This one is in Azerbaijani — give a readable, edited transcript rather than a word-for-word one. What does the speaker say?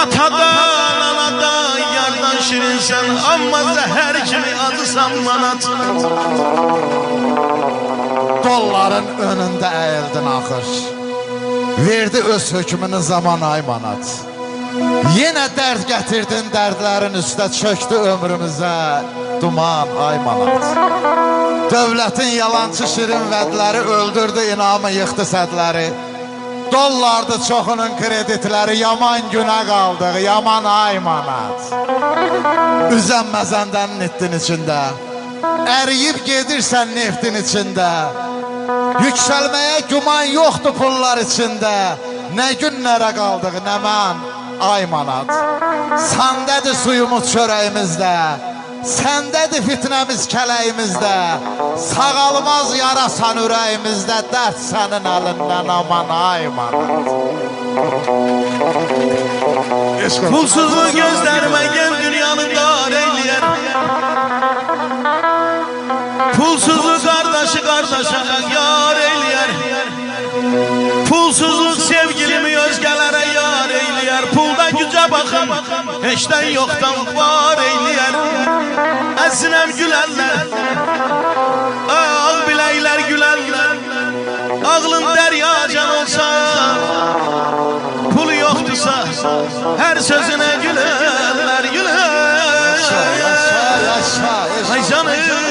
Atadan, anadan, yardan şirinsən, amma zəhər kimi acısan manat. Dolların önündə əyildin axır. Verdi öz hökmünü zaman ay manat. Yenə dərd gətirdin dərdlərin üstə, çöktü ömrümüzə duman ay manat. Dövlətin yalancı şirin vədləri öldürdü inamı, yıxdı sədləri. Dollardı çoxunun kreditləri, yaman günə qaldıq, yaman ay manat. Üzənməzəndən nittin içində, əriyib gedirsən neftin içində. Yüksəlməyə güman yoxdur pullar içində. Nə günlərə qaldıq, nə mən ay manat. Səndədir suyumuz çörəyimizdə, səndədir fitnəmiz kələyimizdə. Sağalmaz yarasan ürəyimizdə, dərd sənin əlindən aman ay manat. Pulsuzluq gözlərimə gəl dünyanı dar eyləyər. Pulsuzluq qardaşı qardaşa yar eyləyər. Pulsuzluq sevgilimi özgələrə yar eyləyər. Pulda gücə baxın, heçdən yoxdan var eyləyər. Əsinəm gülərlər, ağ biləklər gülərlər. Ağlın dəryacan olsa, pulu yoxdursa, hər sözünə gülərlər, gülərlər. Ay canım.